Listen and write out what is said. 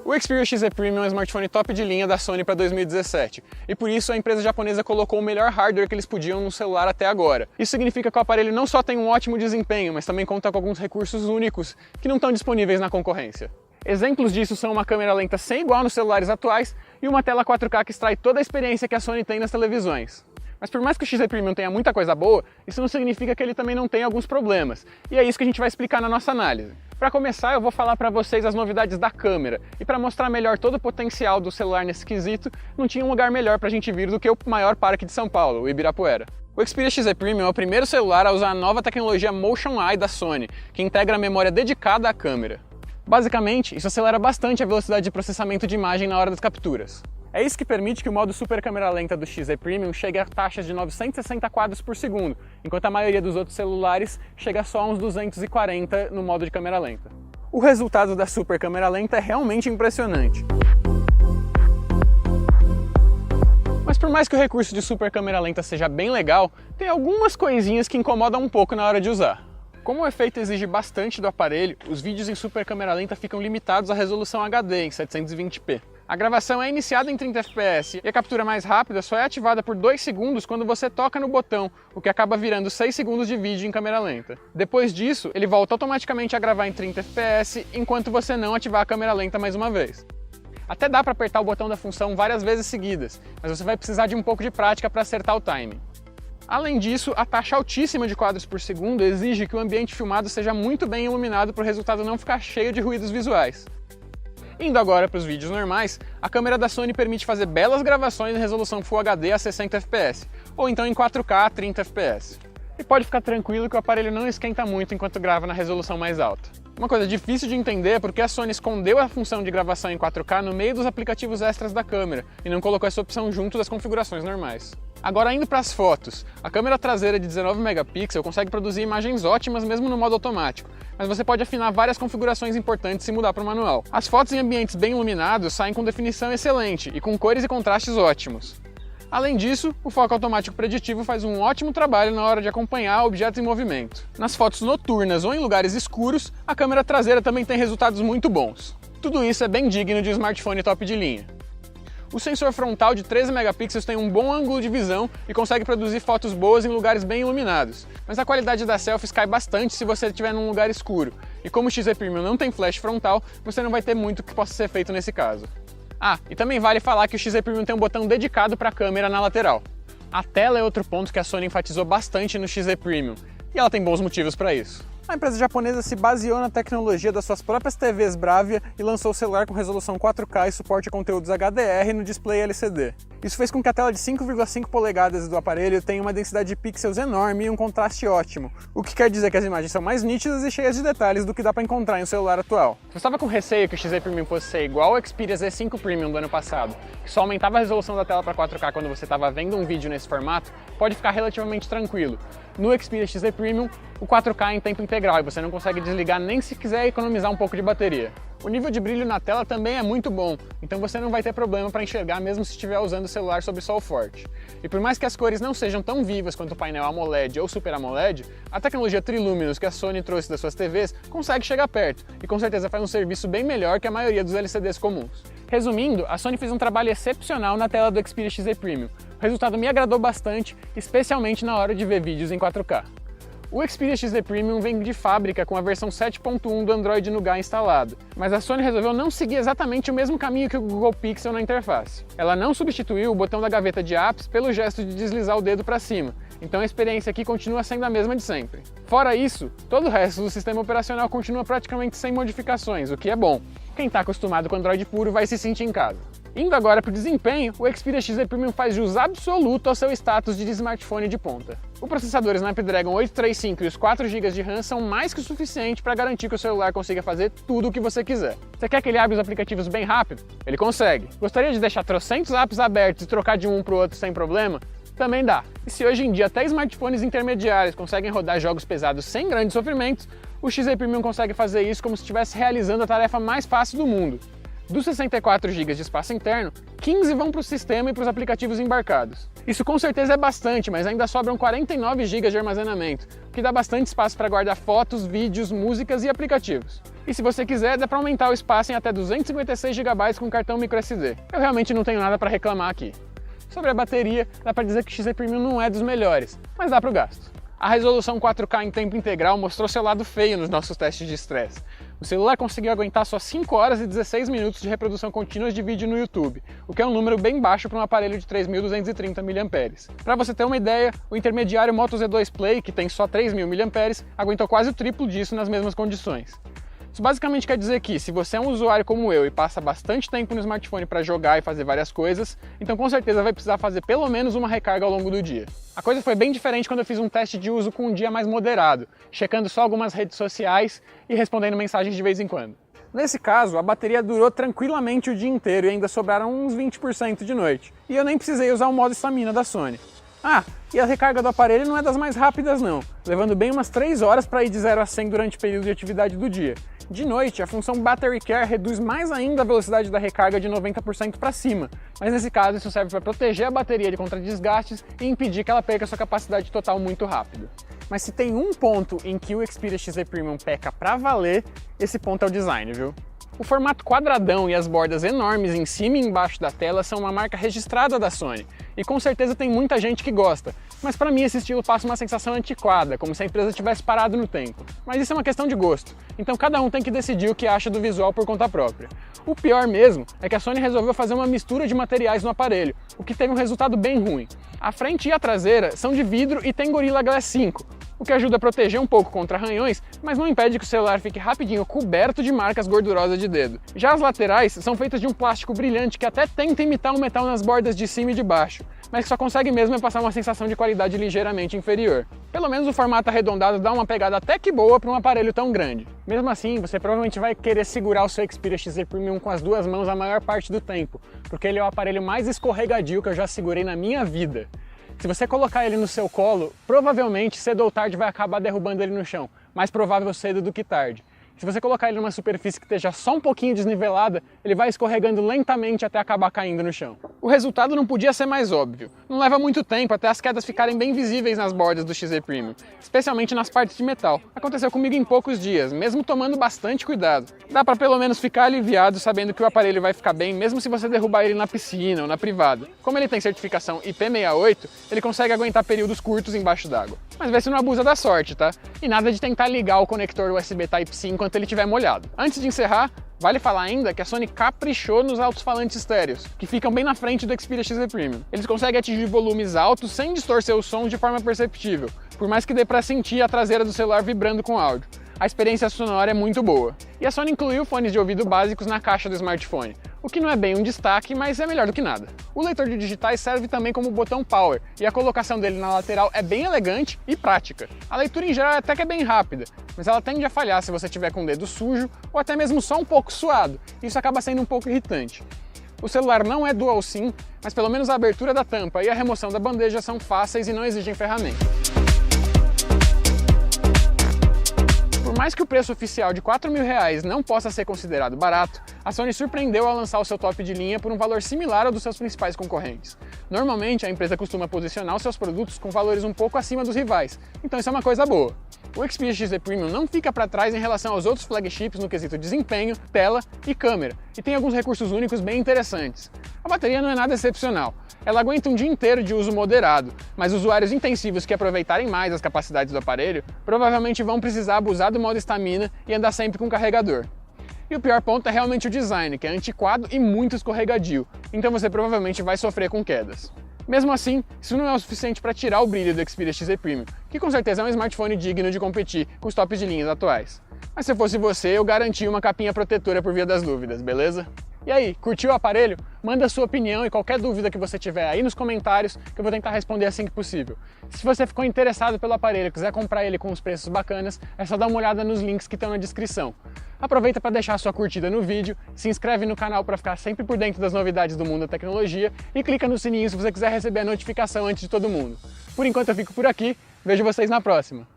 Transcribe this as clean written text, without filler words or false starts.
O Xperia XZ Premium é um smartphone top de linha da Sony para 2017, e por isso a empresa japonesa colocou o melhor hardware que eles podiam no celular até agora. Isso significa que o aparelho não só tem um ótimo desempenho, mas também conta com alguns recursos únicos que não estão disponíveis na concorrência. Exemplos disso são uma câmera lenta sem igual nos celulares atuais e uma tela 4K que extrai toda a experiência que a Sony tem nas televisões. Mas por mais que o XZ Premium tenha muita coisa boa, isso não significa que ele também não tenha alguns problemas, e é isso que a gente vai explicar na nossa análise. Para começar, eu vou falar para vocês as novidades da câmera, e para mostrar melhor todo o potencial do celular nesse quesito, não tinha um lugar melhor para a gente vir do que o maior parque de São Paulo, o Ibirapuera. O Xperia XZ Premium é o primeiro celular a usar a nova tecnologia Motion Eye da Sony, que integra a memória dedicada à câmera. Basicamente, isso acelera bastante a velocidade de processamento de imagem na hora das capturas. É isso que permite que o modo super câmera lenta do XZ Premium chegue a taxas de 960 quadros por segundo, enquanto a maioria dos outros celulares chega só a uns 240 no modo de câmera lenta. O resultado da super câmera lenta é realmente impressionante. Mas por mais que o recurso de super câmera lenta seja bem legal, tem algumas coisinhas que incomodam um pouco na hora de usar. Como o efeito exige bastante do aparelho, os vídeos em super câmera lenta ficam limitados à resolução HD em 720p. A gravação é iniciada em 30 fps e a captura mais rápida só é ativada por 2 segundos quando você toca no botão, o que acaba virando 6 segundos de vídeo em câmera lenta. Depois disso, ele volta automaticamente a gravar em 30 fps enquanto você não ativar a câmera lenta mais uma vez. Até dá para apertar o botão da função várias vezes seguidas, mas você vai precisar de um pouco de prática para acertar o timing. Além disso, a taxa altíssima de quadros por segundo exige que o ambiente filmado seja muito bem iluminado para o resultado não ficar cheio de ruídos visuais. Indo agora para os vídeos normais, a câmera da Sony permite fazer belas gravações em resolução Full HD a 60 fps, ou então em 4K a 30 fps. E pode ficar tranquilo que o aparelho não esquenta muito enquanto grava na resolução mais alta. Uma coisa difícil de entender é porque a Sony escondeu a função de gravação em 4K no meio dos aplicativos extras da câmera e não colocou essa opção junto das configurações normais. Agora indo para as fotos, a câmera traseira de 19 megapixels consegue produzir imagens ótimas mesmo no modo automático, mas você pode afinar várias configurações importantes se mudar para o manual. As fotos em ambientes bem iluminados saem com definição excelente e com cores e contrastes ótimos. Além disso, o foco automático preditivo faz um ótimo trabalho na hora de acompanhar objetos em movimento. Nas fotos noturnas ou em lugares escuros, a câmera traseira também tem resultados muito bons. Tudo isso é bem digno de um smartphone top de linha. O sensor frontal de 13 megapixels tem um bom ângulo de visão e consegue produzir fotos boas em lugares bem iluminados, mas a qualidade das selfies cai bastante se você estiver num lugar escuro, e como o XZ Premium não tem flash frontal, você não vai ter muito que possa ser feito nesse caso. Ah, e também vale falar que o XZ Premium tem um botão dedicado para a câmera na lateral. A tela é outro ponto que a Sony enfatizou bastante no XZ Premium, e ela tem bons motivos para isso. A empresa japonesa se baseou na tecnologia das suas próprias TVs Bravia e lançou o celular com resolução 4K e suporte a conteúdos HDR no display LCD. Isso fez com que a tela de 5,5 polegadas do aparelho tenha uma densidade de pixels enorme e um contraste ótimo, o que quer dizer que as imagens são mais nítidas e cheias de detalhes do que dá para encontrar em um celular atual. Se você estava com receio que o XZ Premium fosse ser igual ao Xperia Z5 Premium do ano passado, que só aumentava a resolução da tela para 4K quando você estava vendo um vídeo nesse formato, pode ficar relativamente tranquilo. No Xperia XZ Premium, o 4K é em tempo integral e você não consegue desligar nem se quiser economizar um pouco de bateria. O nível de brilho na tela também é muito bom, então você não vai ter problema para enxergar mesmo se estiver usando o celular sob sol forte. E por mais que as cores não sejam tão vivas quanto o painel AMOLED ou Super AMOLED, a tecnologia Triluminous que a Sony trouxe das suas TVs consegue chegar perto e com certeza faz um serviço bem melhor que a maioria dos LCDs comuns. Resumindo, a Sony fez um trabalho excepcional na tela do Xperia XZ Premium. O resultado me agradou bastante, especialmente na hora de ver vídeos em 4K. O Xperia XZ Premium vem de fábrica com a versão 7.1 do Android Nougat instalado, mas a Sony resolveu não seguir exatamente o mesmo caminho que o Google Pixel na interface. Ela não substituiu o botão da gaveta de apps pelo gesto de deslizar o dedo para cima, então a experiência aqui continua sendo a mesma de sempre. Fora isso, todo o resto do sistema operacional continua praticamente sem modificações, o que é bom. Quem está acostumado com Android puro vai se sentir em casa. Indo agora para o desempenho, o Xperia XZ Premium faz jus absoluto ao seu status de smartphone de ponta. O processador Snapdragon 835 e os 4 GB de RAM são mais que o suficiente para garantir que o celular consiga fazer tudo o que você quiser. Você quer que ele abra os aplicativos bem rápido? Ele consegue. Gostaria de deixar trocentos apps abertos e trocar de um para o outro sem problema? Também dá. E se hoje em dia até smartphones intermediários conseguem rodar jogos pesados sem grandes sofrimentos, o XZ Premium consegue fazer isso como se estivesse realizando a tarefa mais fácil do mundo. Dos 64 GB de espaço interno, 15 vão para o sistema e para os aplicativos embarcados. Isso com certeza é bastante, mas ainda sobram 49 GB de armazenamento, o que dá bastante espaço para guardar fotos, vídeos, músicas e aplicativos. E se você quiser, dá para aumentar o espaço em até 256 GB com cartão microSD. Eu realmente não tenho nada para reclamar aqui. Sobre a bateria, dá para dizer que o XZ Premium não é dos melhores, mas dá para o gasto. A resolução 4K em tempo integral mostrou seu lado feio nos nossos testes de estresse. O celular conseguiu aguentar só 5 horas e 16 minutos de reprodução contínua de vídeo no YouTube, o que é um número bem baixo para um aparelho de 3.230 mAh. Para você ter uma ideia, o intermediário Moto Z2 Play, que tem só 3.000 mAh, aguentou quase o triplo disso nas mesmas condições. Isso basicamente quer dizer que, se você é um usuário como eu e passa bastante tempo no smartphone para jogar e fazer várias coisas, então com certeza vai precisar fazer pelo menos uma recarga ao longo do dia. A coisa foi bem diferente quando eu fiz um teste de uso com um dia mais moderado, checando só algumas redes sociais e respondendo mensagens de vez em quando. Nesse caso, a bateria durou tranquilamente o dia inteiro e ainda sobraram uns 20% de noite. E eu nem precisei usar o modo estamina da Sony. Ah, e a recarga do aparelho não é das mais rápidas não, levando bem umas 3 horas para ir de 0 a 100 durante o período de atividade do dia. De noite, a função Battery Care reduz mais ainda a velocidade da recarga de 90% para cima, mas nesse caso isso serve para proteger a bateria contra desgastes e impedir que ela perca sua capacidade total muito rápido. Mas se tem um ponto em que o Xperia XZ Premium peca pra valer, esse ponto é o design, viu? O formato quadradão e as bordas enormes em cima e embaixo da tela são uma marca registrada da Sony, e com certeza tem muita gente que gosta, mas para mim esse estilo passa uma sensação antiquada, como se a empresa tivesse parado no tempo. Mas isso é uma questão de gosto, então cada um tem que decidir o que acha do visual por conta própria. O pior mesmo é que a Sony resolveu fazer uma mistura de materiais no aparelho, o que teve um resultado bem ruim. A frente e a traseira são de vidro e tem Gorilla Glass 5, o que ajuda a proteger um pouco contra arranhões, mas não impede que o celular fique rapidinho coberto de marcas gordurosas de dedo. Já as laterais são feitas de um plástico brilhante que até tenta imitar um metal nas bordas de cima e de baixo, mas que só consegue mesmo é passar uma sensação de qualidade ligeiramente inferior. Pelo menos o formato arredondado dá uma pegada até que boa para um aparelho tão grande. Mesmo assim, você provavelmente vai querer segurar o seu Xperia XZ Premium com as duas mãos a maior parte do tempo, porque ele é o aparelho mais escorregadio que eu já segurei na minha vida. Se você colocar ele no seu colo, provavelmente cedo ou tarde vai acabar derrubando ele no chão, mais provável cedo do que tarde. Se você colocar ele numa superfície que esteja só um pouquinho desnivelada, ele vai escorregando lentamente até acabar caindo no chão. O resultado não podia ser mais óbvio. Não leva muito tempo até as quedas ficarem bem visíveis nas bordas do XZ Premium, especialmente nas partes de metal. Aconteceu comigo em poucos dias, mesmo tomando bastante cuidado. Dá pra pelo menos ficar aliviado sabendo que o aparelho vai ficar bem mesmo se você derrubar ele na piscina ou na privada. Como ele tem certificação IP68, ele consegue aguentar períodos curtos embaixo d'água. Mas vê se não abusa da sorte, tá? E nada de tentar ligar o conector USB Type-C enquanto ele estiver molhado. Antes de encerrar, vale falar ainda que a Sony caprichou nos alto-falantes estéreos, que ficam bem na frente do Xperia XZ Premium. Eles conseguem atingir volumes altos sem distorcer o som de forma perceptível, por mais que dê para sentir a traseira do celular vibrando com áudio. A experiência sonora é muito boa. E a Sony incluiu fones de ouvido básicos na caixa do smartphone, o que não é bem um destaque, mas é melhor do que nada. O leitor de digitais serve também como botão Power, e a colocação dele na lateral é bem elegante e prática. A leitura em geral até que é bem rápida, mas ela tende a falhar se você tiver com o dedo sujo ou até mesmo só um pouco suado, e isso acaba sendo um pouco irritante. O celular não é Dual SIM, mas pelo menos a abertura da tampa e a remoção da bandeja são fáceis e não exigem ferramentas. Por mais que o preço oficial de R$4.000 não possa ser considerado barato, a Sony surpreendeu ao lançar o seu top de linha por um valor similar ao dos seus principais concorrentes. Normalmente, a empresa costuma posicionar os seus produtos com valores um pouco acima dos rivais, então isso é uma coisa boa. O Xperia XZ Premium não fica para trás em relação aos outros flagships no quesito desempenho, tela e câmera, e tem alguns recursos únicos bem interessantes. A bateria não é nada excepcional. Ela aguenta um dia inteiro de uso moderado, mas usuários intensivos que aproveitarem mais as capacidades do aparelho provavelmente vão precisar abusar do modo estamina e andar sempre com carregador. E o pior ponto é realmente o design, que é antiquado e muito escorregadio, então você provavelmente vai sofrer com quedas. Mesmo assim, isso não é o suficiente para tirar o brilho do Xperia XZ Premium, que com certeza é um smartphone digno de competir com os tops de linhas atuais. Mas se fosse você, eu garantia uma capinha protetora por via das dúvidas, beleza? E aí, curtiu o aparelho? Manda a sua opinião e qualquer dúvida que você tiver aí nos comentários, que eu vou tentar responder assim que possível. Se você ficou interessado pelo aparelho e quiser comprar ele com os preços bacanas, é só dar uma olhada nos links que estão na descrição. Aproveita para deixar a sua curtida no vídeo, se inscreve no canal para ficar sempre por dentro das novidades do mundo da tecnologia e clica no sininho se você quiser receber a notificação antes de todo mundo. Por enquanto eu fico por aqui, vejo vocês na próxima!